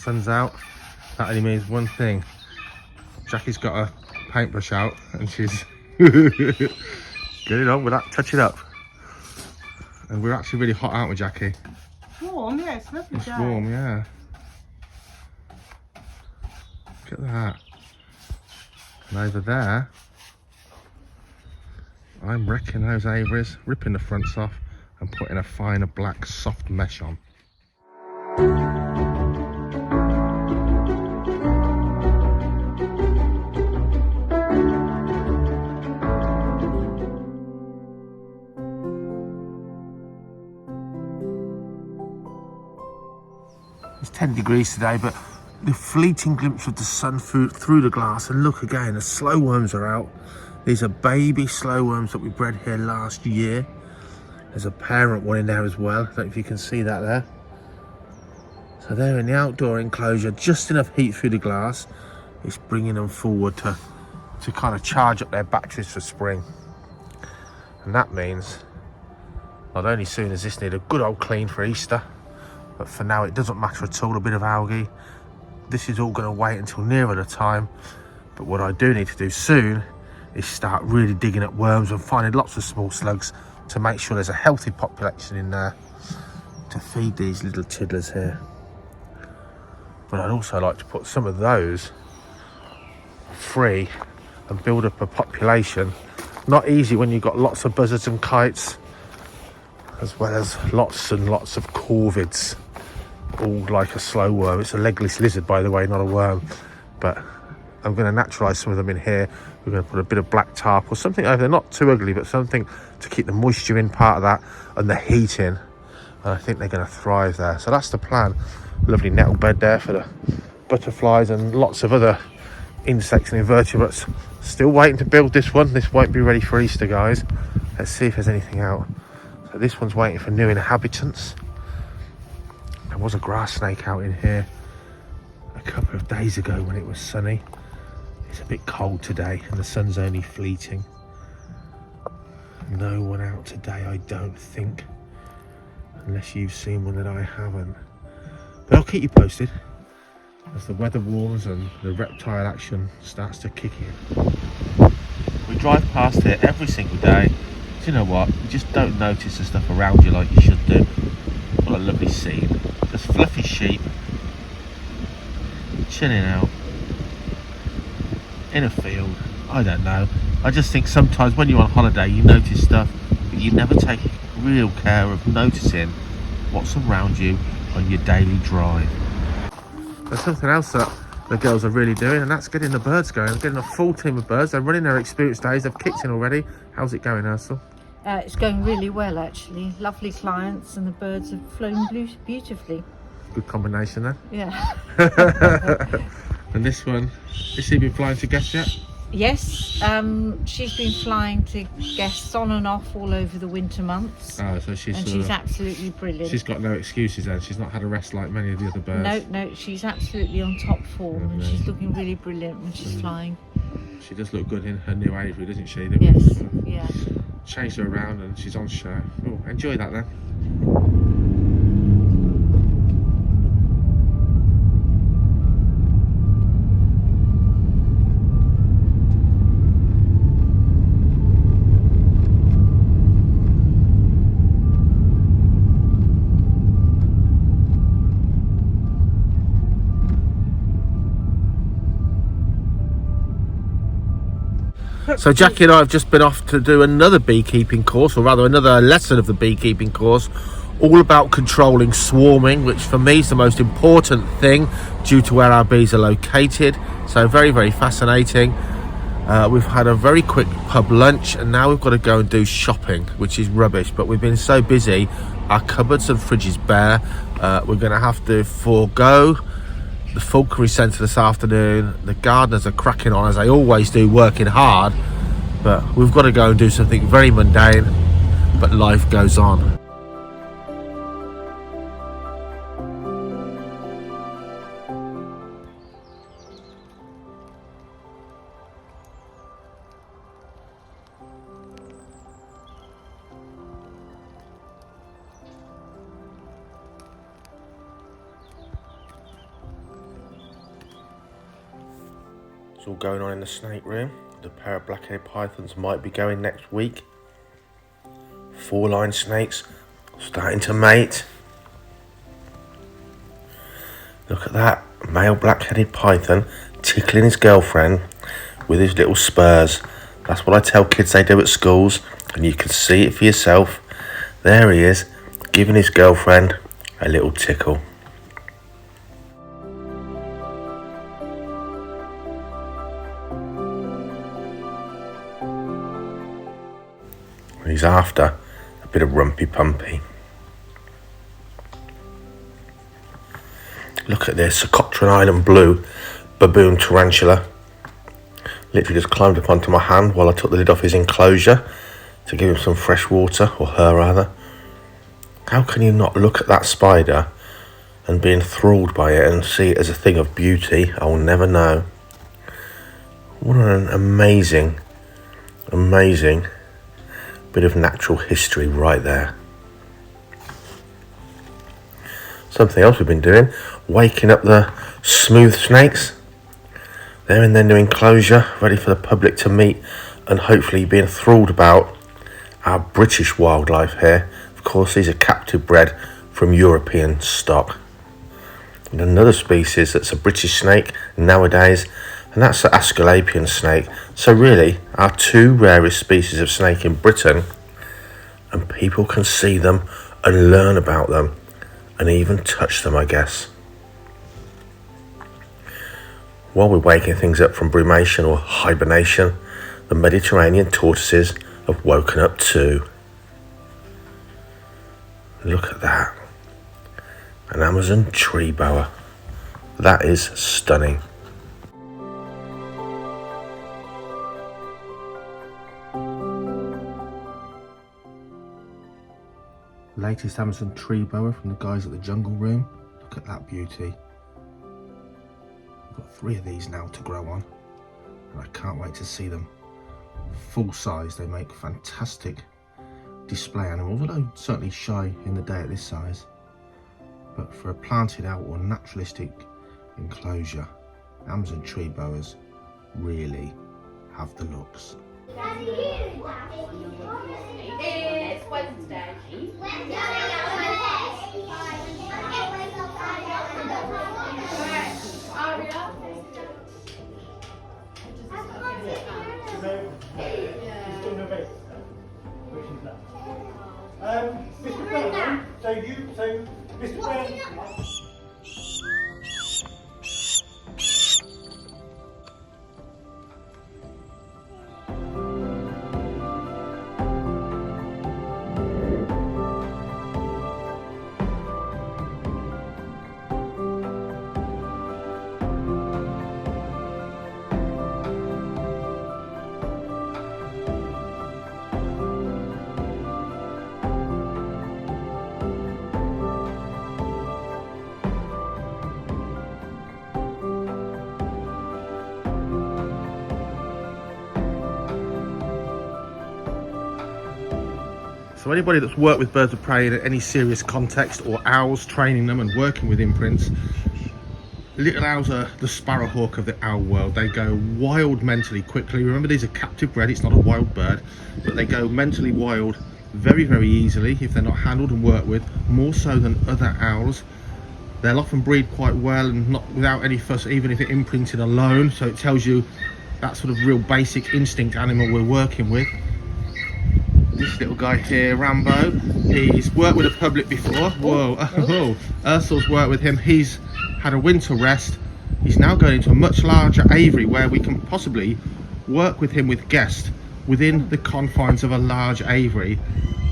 sun's out, that only means one thing. Jackie's got a paintbrush out and she's getting on with that, touch it up. And we're actually really hot, aren't we, Jackie? Warm, yeah, it's lovely. It's warm, yeah. Look at that. And over there, I'm wrecking those Averys, ripping the fronts off and putting a finer black soft mesh on. It's 10 degrees today, but the fleeting glimpse of the sun through the glass, and look again, the slow worms are out. These are baby slow worms that we bred here last year. There's a parent one in there as well. I don't know if you can see that there. So they're in the outdoor enclosure, just enough heat through the glass. It's bringing them forward to kind of charge up their batteries for spring. And that means not only soon does this need a good old clean for Easter, but for now it doesn't matter at all, a bit of algae. This is all going to wait until nearer the time. But what I do need to do soon is start really digging at worms and finding lots of small slugs to make sure there's a healthy population in there to feed these little tiddlers here. But I'd also like to put some of those free and build up a population. Not easy when you've got lots of buzzards and kites, as well as lots and lots of corvids, all like a slow worm. It's a legless lizard, by the way, not a worm. But I'm going to naturalise some of them in here. We're going to put a bit of black tarp or something over there, not too ugly, but something to keep the moisture in, part of that, and the heat in. And I think they're going to thrive there. So that's the plan. Lovely nettle bed there for the butterflies and lots of other insects and invertebrates. Still waiting to build this one. This won't be ready for Easter, guys. Let's see if there's anything out. So this one's waiting for new inhabitants. There was a grass snake out in here a couple of days ago when it was sunny. It's a bit cold today and the sun's only fleeting. No one out today, I don't think, unless you've seen one that I haven't. But I'll keep you posted as the weather warms and the reptile action starts to kick in. We drive past here every single day. Do you know what? You just don't notice the stuff around you like you should do. What a lovely scene. Just fluffy sheep chilling out in a field. I don't know. I just think sometimes when you're on holiday you notice stuff, but you never take real care of noticing what's around you on your daily drive. There's something else that the girls are really doing, and that's getting the birds going. They're getting a full team of birds. They're running their experience days. They've kicked in already. How's it going, Ursula? It's going really well, actually. Lovely clients, and the birds have flown beautifully. Good combination then. Yeah. And this one, has she been flying to guests yet? Yes, she's been flying to guests on and off all over the winter months. Oh, so she's absolutely brilliant. She's got no excuses then. She's not had a rest like many of the other birds. No, she's absolutely on top form, and she's looking really brilliant when she's flying. She does look good in her new Aviary, doesn't she? Yes, yeah. Changed her around and she's on show. Oh, enjoy that then. So Jackie and I have just been off to do another beekeeping course, or rather another lesson of the beekeeping course, all about controlling swarming, which for me is the most important thing due to where our bees are located. So very, very fascinating. We've had a very quick pub lunch and now we've got to go and do shopping, which is rubbish, but we've been so busy, our cupboards and fridge is bare. We're going to have to forego the Falconry Centre this afternoon. The gardeners are cracking on as they always do, working hard, but we've got to go and do something very mundane, but life goes on. It's all going on in the snake room. The pair of black-headed pythons might be going next week. 4-line snakes starting to mate. Look at that, male black-headed python tickling his girlfriend with his little spurs. That's what I tell kids they do at schools, and you can see it for yourself. There he is, giving his girlfriend a little tickle. He's after a bit of rumpy pumpy. Look at this, Socotra Island blue baboon tarantula. Literally just climbed up onto my hand while I took the lid off his enclosure to give him some fresh water, or her rather. How can you not look at that spider and be enthralled by it and see it as a thing of beauty? I'll never know. What an amazing, amazing bit of natural history right there. Something else we've been doing, waking up the smooth snakes. They're in their new enclosure, ready for the public to meet and hopefully be enthralled about our British wildlife here. Of course, these are captive bred from European stock. And another species that's a British snake nowadays, and that's the Aesculapian snake. So really, our 2 rarest species of snake in Britain, and people can see them and learn about them and even touch them, I guess. While we're waking things up from brumation or hibernation, the Mediterranean tortoises have woken up too. Look at that. An Amazon tree boa. That is stunning. Latest Amazon tree boa from the guys at the Jungle Room. Look at that beauty. I've got 3 of these now to grow on, and I can't wait to see them full size. They make fantastic display animals, although certainly shy in the day at this size. But for a planted out or naturalistic enclosure, Amazon tree boas really have the looks. It's Wednesday. Aria? Mr. Brown, Mr. Brown. So anybody that's worked with birds of prey in any serious context, or owls, training them and working with imprints, little owls are the sparrowhawk of the owl world. They go wild mentally quickly. Remember, these are captive bred, it's not a wild bird, but they go mentally wild very, very easily if they're not handled and worked with, more so than other owls. They'll often breed quite well and not without any fuss, even if it imprinted alone. So it tells you that sort of real basic instinct animal we're working with. This little guy here, Rambo, he's worked with the public before. Whoa, oh, Ursul's worked with him. He's had a winter rest. He's now going into a much larger aviary where we can possibly work with him with guests within the confines of a large aviary,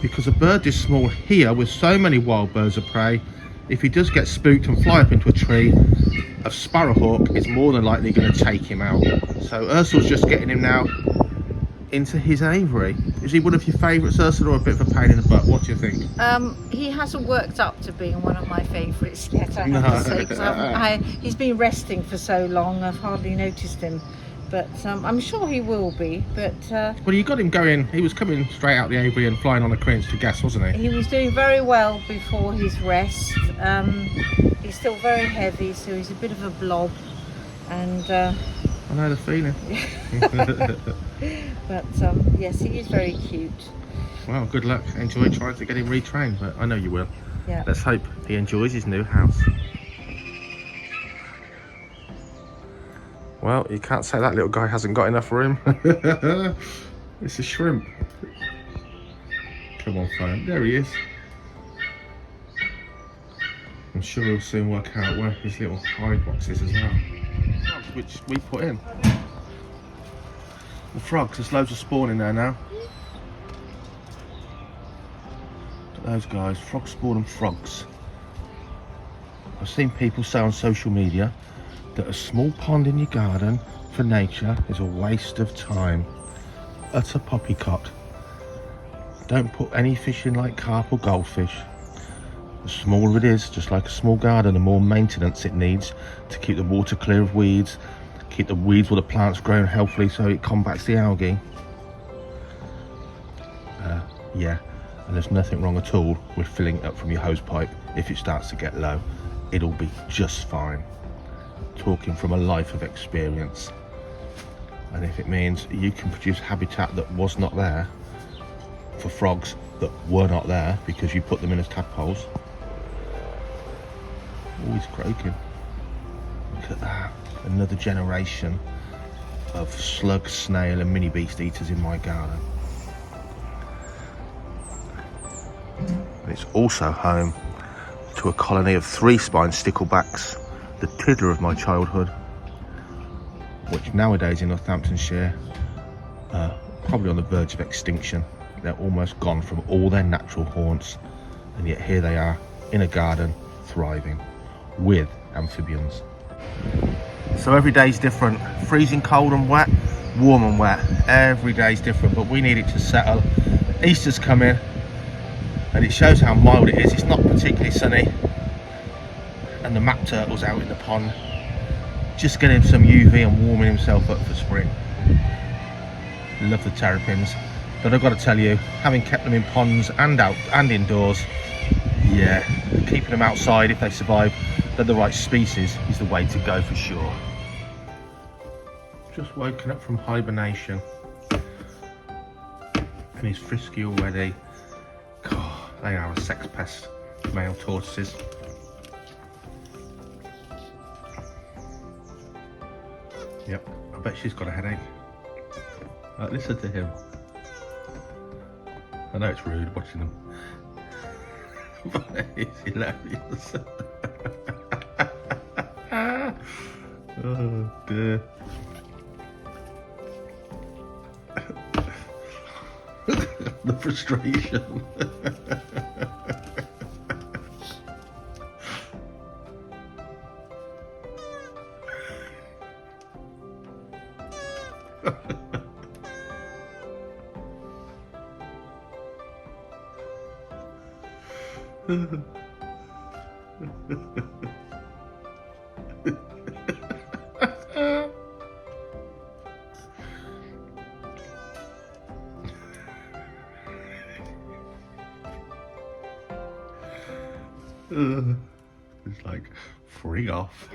because a bird this small here, with so many wild birds of prey, if he does get spooked and fly up into a tree, a sparrowhawk is more than likely going to take him out. So Ursul's just getting him now into his aviary. Is he one of your favourites, Ursula, or a bit of a pain in the butt? What do you think? He hasn't worked up to being one of my favourites yet, I have to say, 'cause he's been resting for so long, I've hardly noticed him. But I'm sure he will be. But well, you got him going. He was coming straight out the aviary and flying on a cringe to guests, wasn't he? he was doing very well before his rest. He's still very heavy, so he's a bit of a blob. And I know the feeling. But yes, he is very cute. Well, good luck. Enjoy trying to get him retrained, but I know you will. Yeah. Let's hope he enjoys his new house. Well, you can't say that little guy hasn't got enough room. It's a shrimp. Come on, phone. There he is. I'm sure he'll soon work out where his little hide box is as well. Which we put in. The frogs, there's loads of spawn in there now. Look at those guys, frog spawn and frogs. I've seen people say on social media that a small pond in your garden for nature is a waste of time. Utter poppycock. Don't put any fish in like carp or goldfish. The smaller it is, just like a small garden, the more maintenance it needs to keep the water clear of weeds, keep the weeds or the plants growing healthily so it combats the algae. Yeah, and there's nothing wrong at all with filling it up from your hose pipe if it starts to get low. It'll be just fine. Talking from a life of experience. And if it means you can produce habitat that was not there for frogs that were not there because you put them in as tadpoles. Oh, he's croaking. Look at that. Another generation of slug, snail and mini beast eaters in my garden. And it's also home to a colony of 3-spined sticklebacks, the tiddler of my childhood, which nowadays in Northamptonshire are probably on the verge of extinction. They're almost gone from all their natural haunts, and yet here they are in a garden thriving with amphibians. So every day's different. Freezing cold and wet, warm and wet. Every day's different, but we need it to settle. Easter's coming and it shows how mild it is. It's not particularly sunny, and the map turtle's out in the pond just getting some UV and warming himself up for spring. Love the terrapins, but I've got to tell you, having kept them in ponds and out and indoors, yeah, keeping them outside if they survive, they're the right species, is the way to go for sure. Just woken up from hibernation and he's frisky already. God, they are a sex pest, male tortoises. Yep, I bet she's got a headache. Listen to him. I know it's rude watching them, but it's hilarious. Oh dear. The frustration. It's like, frig off.